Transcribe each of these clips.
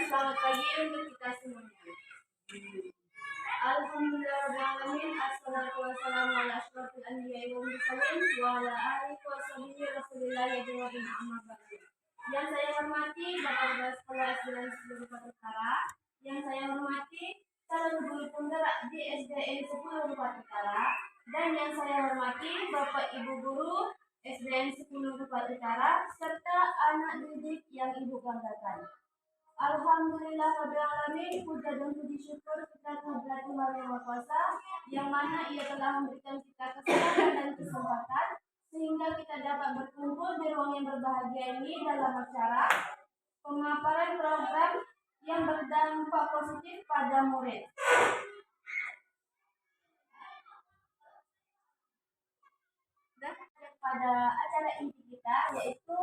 selamat pagi untuk kita semuanya. Alhamdulillahirrahmanirrahim. Assalatu wassalamu ala asyrafil anbiya'i wal mursalin wa ala alihi wa sahbihi rasulillah ajma'in, amma ba'du. Yang saya hormati Bapak Sekolah SD dan seluruh Utara, yang saya hormati calon guru penggerak di SDN 10 Utara, dan yang saya hormati Bapak Ibu guru SDN 10 Utara serta anak didik yang Ibu banggakan. Alhamdulillahirrahmanirrahim. Puja dan puji syukur kita kehadirat Tuhan Yang Maha Kuasa, yang mana Ia telah memberikan kita kesempatan dan kesempatan sehingga kita dapat berkumpul di ruang yang berbahagia ini dalam acara pemaparan program yang berdampak positif pada murid. Dan pada acara inti kita yaitu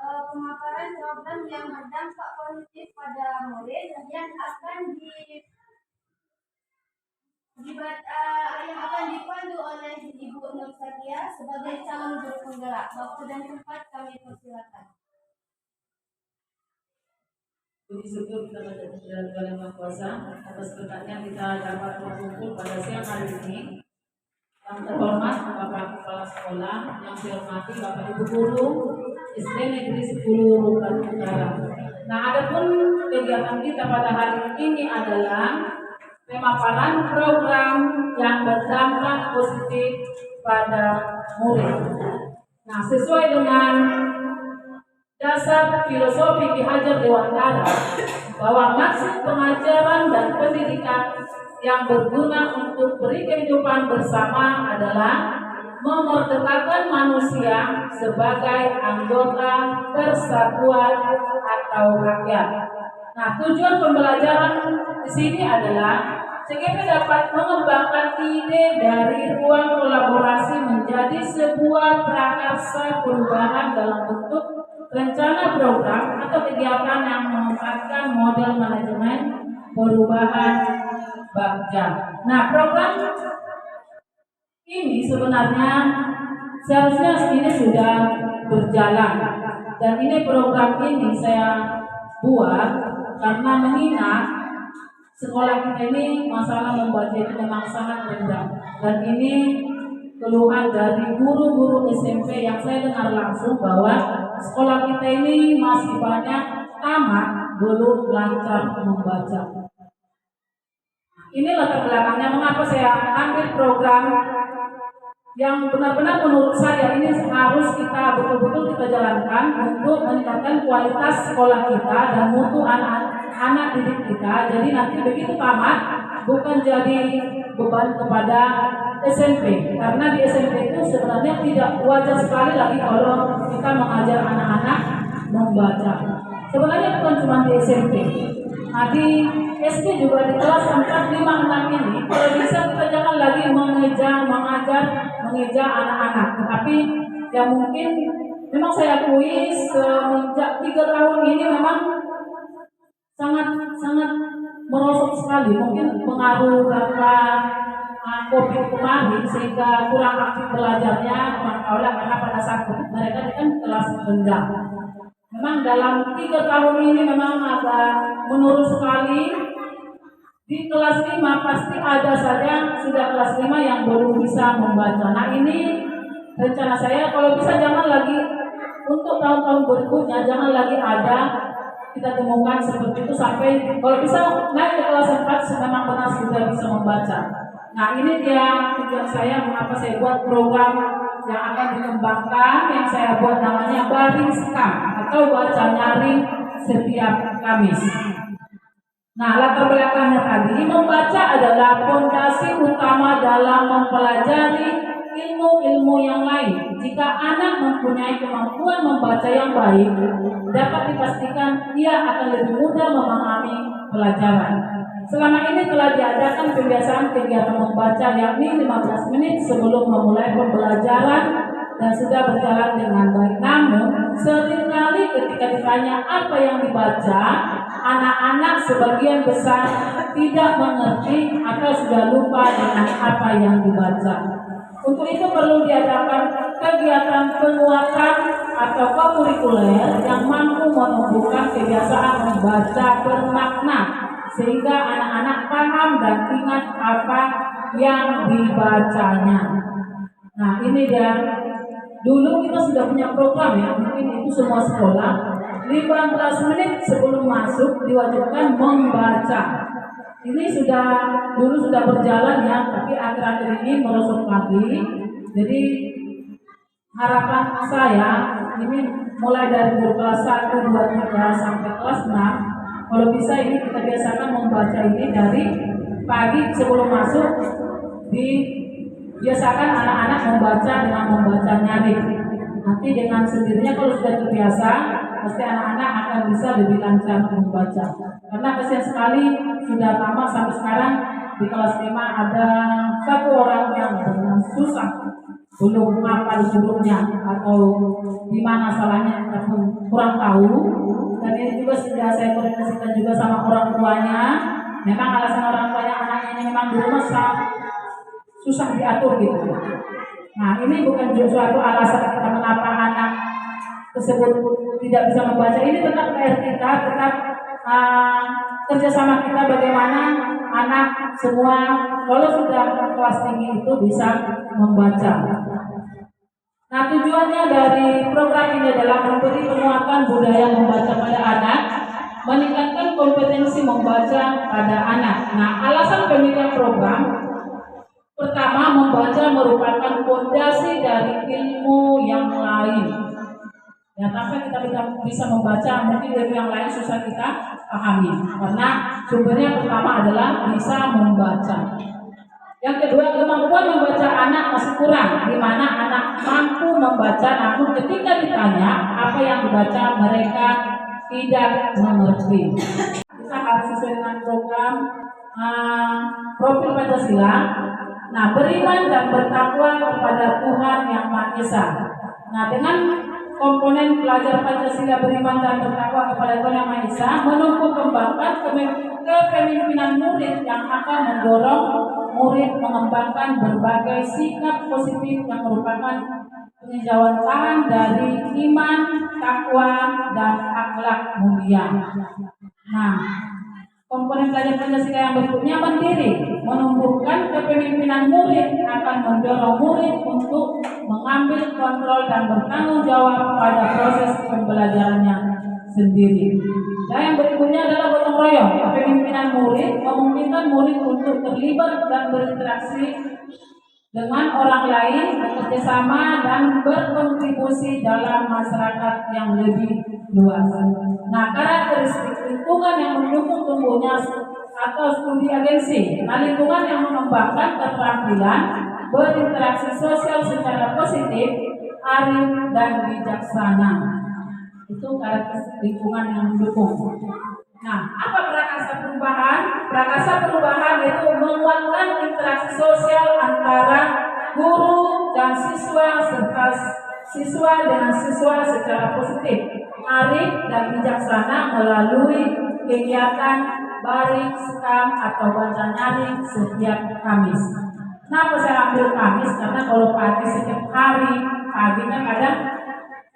pemaparan program yang berdampak positif pada murid yang akan dipandu oleh Ibu Nur Sadia sebagai calon guru penggerak. Waktu dan tempat kami persilakan. Puji syukur kita pada Tuhan Yang Maha Kuasa atas berkatnya kita dapat berkumpul pada siang hari ini. Yang terhormat Bapak Kepala Sekolah, yang saya hormati Bapak Ibu Guru SD Negeri 10 Rutan Utara. Nah, adapun kegiatan kita pada hari ini adalah pemaparan program yang berdampak positif pada murid. Nah, sesuai dengan dasar filosofi Ki Hajar Dewantara bahwa maksud pengajaran dan pendidikan yang berguna untuk beri kehidupan bersama adalah memerdekakan manusia sebagai anggota persatuan atau rakyat. Nah, tujuan pembelajaran di sini adalah CGP dapat mengembangkan ide dari ruang kolaborasi menjadi sebuah prakarsa perubahan dalam bentuk rencana program atau kegiatan yang memanfaatkan model manajemen perubahan Bagja. Nah, program ini sebenarnya seharusnya ini sudah berjalan, dan ini program ini saya buat karena mengingat sekolah kita ini masalah membaca itu memang sangat rendah, dan ini keluhan dari guru-guru SMP yang saya dengar langsung bahwa sekolah kita ini masih banyak tamat belum lancar membaca. Ini latar belakangnya mengapa saya ambil program yang benar-benar menurut saya ini harus kita betul-betul kita jalankan untuk meningkatkan kualitas sekolah kita dan mutu anak didik kita. Jadi nanti begitu tamat bukan jadi beban kepada SMP, karena di SMP itu sebenarnya tidak wajar sekali lagi kalau kita mengajar anak-anak membaca. Sebenarnya bukan cuma di SMP. Nah, di SD juga di kelas 4, 5, 6 ini kalau bisa kita jangan lagi mengejar anak-anak. Tetapi ya mungkin memang saya akui semenjak 3 tahun ini memang sangat merosot sekali. Mungkin pengaruh karena COVID kemarin sehingga kurang aktif belajarnya, karena pada saat COVID mereka kan kelas rendah. Memang dalam 3 tahun ini memang agak menurun sekali. Di kelas 5 pasti ada saja sudah kelas 5 yang belum bisa membaca. Nah, ini rencana saya kalau bisa jangan lagi untuk tahun-tahun berikutnya, jangan lagi ada kita temukan seperti itu sampai kalau bisa naik ke kelas 4 memang benar sudah bisa membaca. Nah, ini dia tujuan saya mengapa saya buat program yang akan dikembangkan, yang saya buat namanya Bariska atau baca nyaring setiap Kamis. Nah, latar belakangnya tadi membaca adalah fondasi utama dalam mempelajari ilmu-ilmu yang lain. Jika anak mempunyai kemampuan membaca yang baik, dapat dipastikan ia akan lebih mudah memahami pelajaran. Selama ini telah diadakan kebiasaan kegiatan membaca yakni 15 menit sebelum memulai pembelajaran dan sudah berjalan dengan baik. Namun, seringkali ketika ditanya apa yang dibaca, anak-anak sebagian besar tidak mengerti atau sudah lupa dengan apa yang dibaca. Untuk itu perlu diadakan kegiatan penguatan atau kokurikuler yang mampu menumbuhkan kebiasaan baca bermakna sehingga anak-anak paham dan ingat apa yang dibacanya. Nah, ini dia. Dulu kita sudah punya program ya, mungkin itu semua sekolah. 15 menit sebelum masuk diwajibkan membaca. Ini dulu sudah berjalan ya, tapi akhir-akhir ini merosot lagi. Jadi harapan saya ini mulai dari kelas 1, 2, 3 sampai kelas 6, kalau bisa ini kita biasakan membaca ini dari pagi sebelum masuk. Biasakan anak-anak membaca dengan membaca nyaring. Nanti dengan sendirinya kalau sudah terbiasa, pasti anak-anak akan bisa lebih lancar membaca. Karena kasihan sekali sudah lama sampai sekarang di kelas 5 ada satu orang yang benar susah, belum hafal hurufnya atau di mana salahnya ataupun kurang tahu. Dan ini juga sudah saya koordinasikan juga sama orang tuanya. Memang alasan orang tuanya anaknya ini memang di rumah susah diatur gitu. Nah, ini bukan suatu alasan kita mengapa anak tersebut tidak bisa membaca. Ini tetap PR kita, tetap kerjasama kita bagaimana anak semua kalau sudah kelas tinggi itu bisa membaca. Nah, tujuannya dari program ini adalah memberi penguatan budaya membaca pada anak, meningkatkan kompetensi membaca pada anak. Nah, alasan pemilihan program pertama, membaca merupakan fondasi dari ilmu yang lain. Ya, tanpa kita bisa membaca, mungkin ilmu yang lain susah kita pahami. Karena sumbernya pertama adalah bisa membaca. Yang kedua, kemampuan membaca anak masih kurang, di mana anak mampu membaca, namun ketika ditanya apa yang dibaca mereka tidak mengerti. Kita harus sesuai dengan program profil Pancasila. Nah, beriman dan bertakwa kepada Tuhan Yang Maha Esa. Nah, dengan komponen belajar Pancasila, beriman dan bertakwa kepada Tuhan Yang Maha Esa, menumbuh kembangkan kepemimpinan murid yang akan mendorong murid mengembangkan berbagai sikap positif yang merupakan penjawatan dari iman, takwa, dan akhlak mulia. Nah, komponen belajar Pancasila yang berikutnya mandiri, menumbuhkan kepemimpinan murid akan mendorong murid untuk mengambil kontrol dan bertanggung jawab pada proses pembelajarannya sendiri. Dan yang berikutnya adalah gotong royong. Kepemimpinan murid memungkinkan murid untuk terlibat dan berinteraksi dengan orang lain, bekerjasama dan berkontribusi dalam masyarakat yang lebih luas. Nah, karakteristik lingkungan yang mendukung tumbuhnya atau studi agensi. Nah, lingkungan yang mengembangkan keterampilan berinteraksi sosial secara positif, arif dan bijaksana. Itu karakteristik lingkungan yang mendukung. Nah, apa prakasa perubahan? Prakasa perubahan itu menguatkan interaksi sosial antara guru dan siswa serta siswa dengan siswa secara positif, arif dan bijaksana melalui kegiatan baring, sekam atau baca nyaring setiap Kamis. Kenapa saya ambil Kamis? Karena kalau pagi setiap hari, pagi kan ada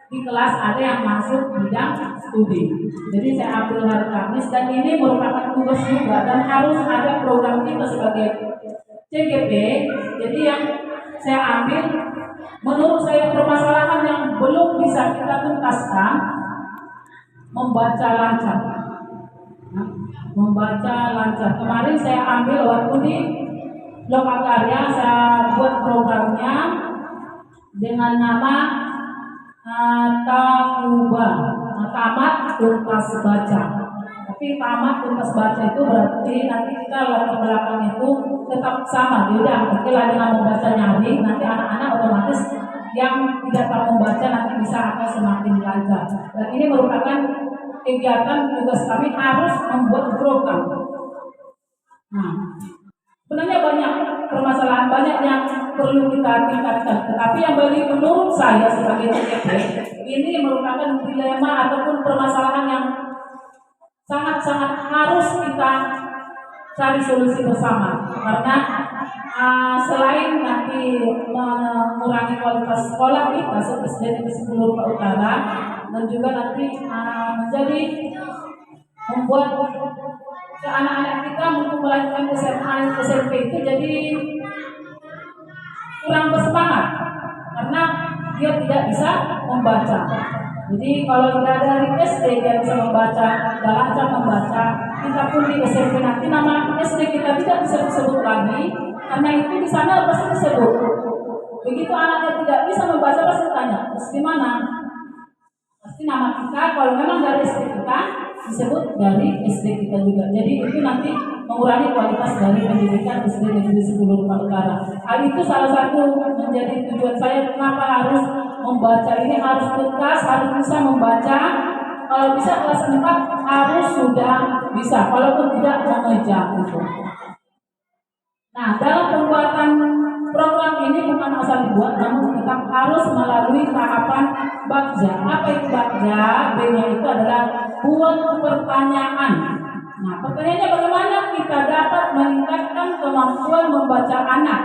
di kelas ada yang masuk bidang studi. Jadi saya ambil hari Kamis dan ini merupakan tugas juga dan harus ada program kita sebagai CGP. Jadi yang saya ambil menurut saya permasalahan yang belum bisa kita tuntaskan membaca lancar. Membaca lancar. Kemarin saya ambil waktu di Lokakarya, saya buat programnya dengan nama tamat tuntas baca. Tapi tamat tuntas baca itu berarti nanti kita latar belakang itu tetap sama. Yaudah, oke lah dengan membaca nyaring, nanti anak-anak otomatis yang tidak tahu membaca nanti bisa akan semakin lancar. Dan ini merupakan kegiatan tugas kami harus membuat program. Nah, sebenarnya banyak permasalahan, banyak yang perlu kita tingkatkan. Tetapi yang menurut saya sebagai CGP, ini merupakan dilema ataupun permasalahan yang sangat-sangat harus kita cari solusi bersama. Karena selain nanti mengurangi kualitas sekolah kita seperti di seluruh Utara, dan juga nanti menjadi membuat ke anak-anak kita untuk melanjutkan SMA SMP itu jadi kurang bersemangat karena dia tidak bisa membaca. Jadi kalau tidak dari SD dia bisa membaca, tidak lancar membaca, kita pun di SMP nanti nama SD kita tidak bisa disebut lagi, karena itu di sana pasti disebut. Begitu anaknya tidak bisa membaca pasti tanya, di mana? Pasti nama kita kalau memang dari SD kita disebut dari SD kita juga. Jadi itu nanti mengurangi kualitas dari pendidikan SD Negeri 10 Rumah Utara. Hal itu salah satu menjadi tujuan saya kenapa harus membaca ini, harus tuntas, harus bisa membaca. Kalau bisa kelas 4 harus sudah bisa, walaupun tidak mengejar itu. Nah, dalam pembuatan program ini bukan asal dibuat, namun tetap harus melalui tahapan bagja. Apa itu bagja? B-nya itu adalah buat pertanyaan. Nah, pertanyaannya bagaimana kita dapat meningkatkan kemampuan membaca anak,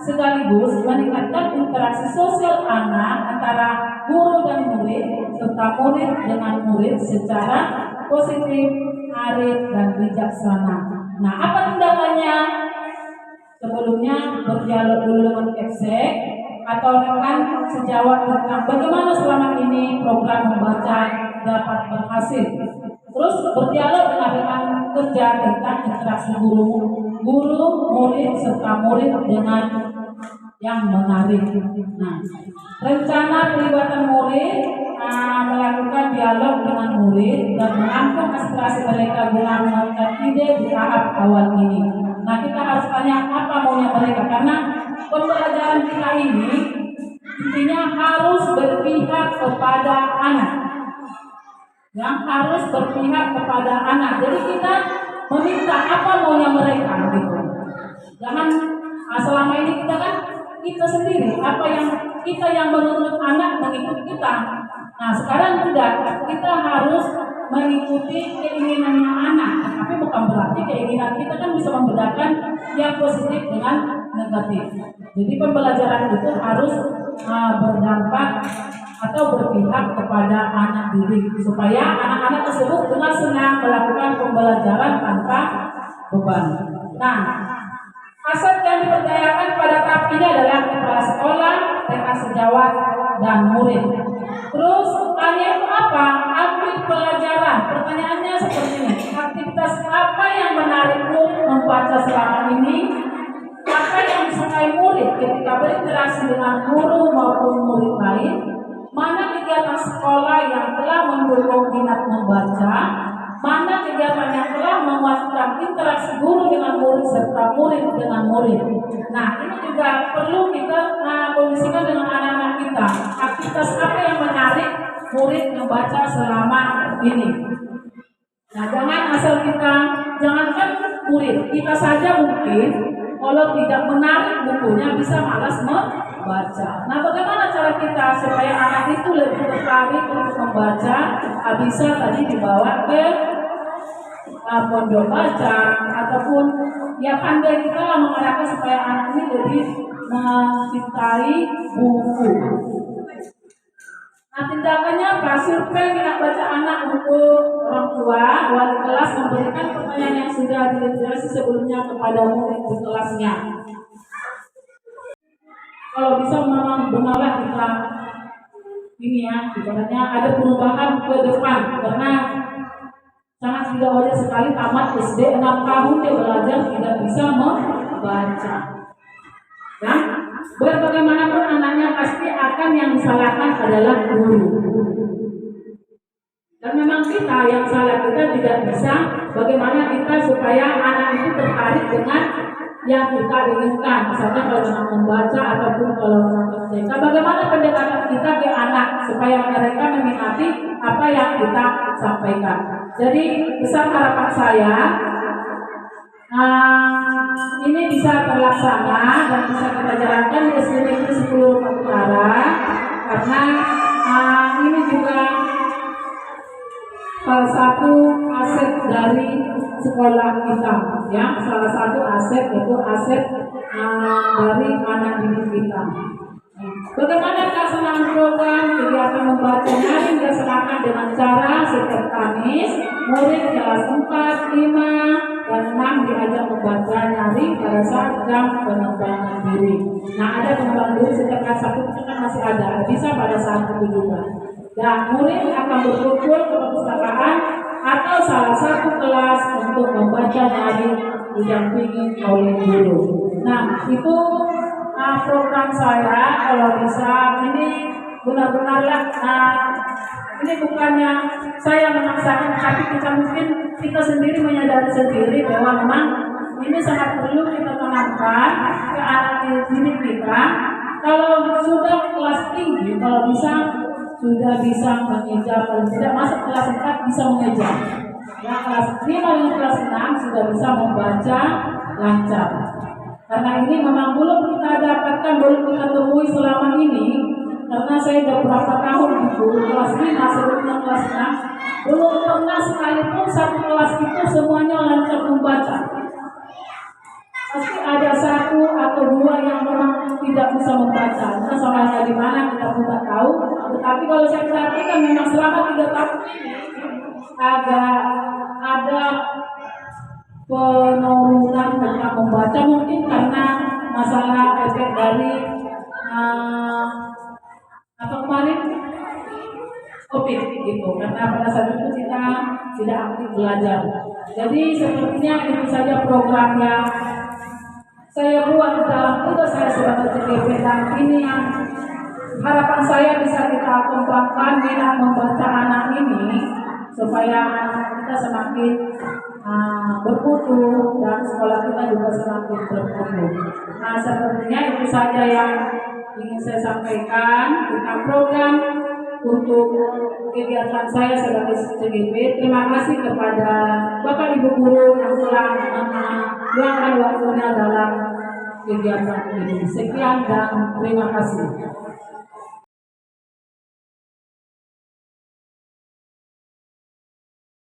sekaligus meningkatkan interaksi sosial anak antara guru dan murid, serta murid dengan murid secara positif, arif, dan bijaksana. Nah, apa tindakannya? Sebelumnya berdialog dulu dengan Kepsek atau rekan sejawat tentang bagaimana selama ini program membaca dapat berhasil. Terus berdialog dengan rekan kerja tentang interaksi guru, murid serta murid dengan yang menarik. Nah, rencana pelibatan murid melakukan dialog dengan murid dan menampung aspirasi mereka guna menaikkan ide di tahap awal ini. Nah, kita harus tanya apa maunya mereka, karena pembelajaran kita ini intinya harus berpihak kepada anak. Yang harus berpihak kepada anak. Jadi kita meminta apa maunya mereka gitu. Jangan selama ini kita sendiri, apa yang kita yang menuntut anak mengikut kita. Nah, sekarang tidak, kita harus mengikuti keinginannya anak, tapi bukan berarti keinginan kita kan bisa membedakan yang positif dengan negatif. Jadi pembelajaran itu harus berdampak atau berpihak kepada anak didik supaya anak-anak tersebut dengan senang melakukan pembelajaran tanpa beban. Nah, aset yang dipercayakan pada tahap ini adalah kepala sekolah, rekan sejawat, dan murid. Terus tanya itu apa? Ambil pelajaran. Pertanyaannya seperti ini. Aktivitas apa yang menarikmu membaca selama ini? Apa yang disukai murid ketika berinteraksi dengan guru maupun murid lain? Mana kegiatan sekolah yang telah mendukung minat membaca? Mana kegiatan yang telah menguatkan interaksi guru dengan murid serta murid dengan murid? Nah, ini juga perlu kita kondisikan dengan anak-anak kita. Aktivitas apa yang menarik murid membaca selama ini? Nah, jangan asal jangankan murid, kita saja mungkin kalau tidak menarik bukunya bisa malas membaca. Nah, bagaimana cara kita supaya anak itu lebih tertarik untuk membaca? Bisa tadi dibawa ke pondok baca ataupun ya pandai kita lah mengarahkan supaya anak ini lebih mencintai buku. Nah, tindakannya apa? Survei minat baca anak untuk orang tua, wali kelas memberikan pertanyaan yang sudah diregistrasi sebelumnya kepada murid di kelasnya. Kalau bisa memang benarlah kita ini ya, sebenarnya ada perubahan ke depan karena sangat tidak wajar sekali tamat SD 6 tahun dia belajar tidak bisa membaca. Dan bagaimanapun anaknya pasti akan yang disalahkan adalah guru. Dan memang kita yang salah, kita tidak bisa bagaimana kita supaya anak itu tertarik dengan yang kita inginkan. Misalnya kalau memang membaca ataupun kalau memang TK, bagaimana pendekatan kita ke anak supaya mereka meminati apa yang kita sampaikan. Jadi besar harapan saya ini bisa terlaksana dan bisa kita jalankan di SD Negeri 10 Rumah Utara karena ini juga salah satu aset dari sekolah kita, ya, salah satu aset itu aset dari anak didik kita. Bagaimana pelaksanaan program kegiatan membaca nyaring dilaksanakan dengan cara setiap Kamis murid kelas 4, 5, dan 6 diajak membaca nyaring pada saat jam pengembangan diri. Nah, ada pengembangan diri setiap kelas 1 itu kan masih ada, bisa pada saat itu juga. Dan murid akan berkumpul ke perpustakaan atau salah satu kelas untuk membaca nyaring didampingi oleh guru. Nah, itu program saya. Kalau bisa ini benar-benarlah ini bukannya saya memaksakan, tapi kita sendiri menyadari sendiri bahwa memang ini sangat perlu kita tanamkan ke anak didik kita. Kalau sudah kelas tinggi, kalau bisa sudah bisa mengeja, paling tidak masuk kelas 4 bisa mengeja. Ya, kelas 5 dan kelas 6 sudah bisa membaca lancar. Karena ini memang belum kita dapatkan, belum kita temui selama ini. Karena saya sudah berapa tahun di guru kelas 5 sebelumnya kelas 6, belum pernah sekalipun satu kelas itu semuanya lancar membaca. Pasti ada satu atau dua yang memang tidak bisa membaca. Entah salahnya di mana kita tidak tahu. Tetapi kalau saya perhatikan memang selama 3 tahun ini agak ada penurunan tentang membaca, mungkin karena masalah efek dari kemarin COVID gitu, karena pada saat itu kita tidak aktif belajar. Jadi sepertinya itu saja program yang saya buat dalam tugas saya sebagai CGP, dan ini yang harapan saya bisa kita kembangkan minat membaca anak ini supaya kita semakin bermutu dan sekolah kita juga semakin bermutu. Nah, sepertinya itu saja yang ingin saya sampaikan tentang program untuk kegiatan saya sebagai CGP. Terima kasih kepada Bapak Ibu Guru yang telah meluangkan waktunya dalam kegiatan ini. Sekian dan terima kasih.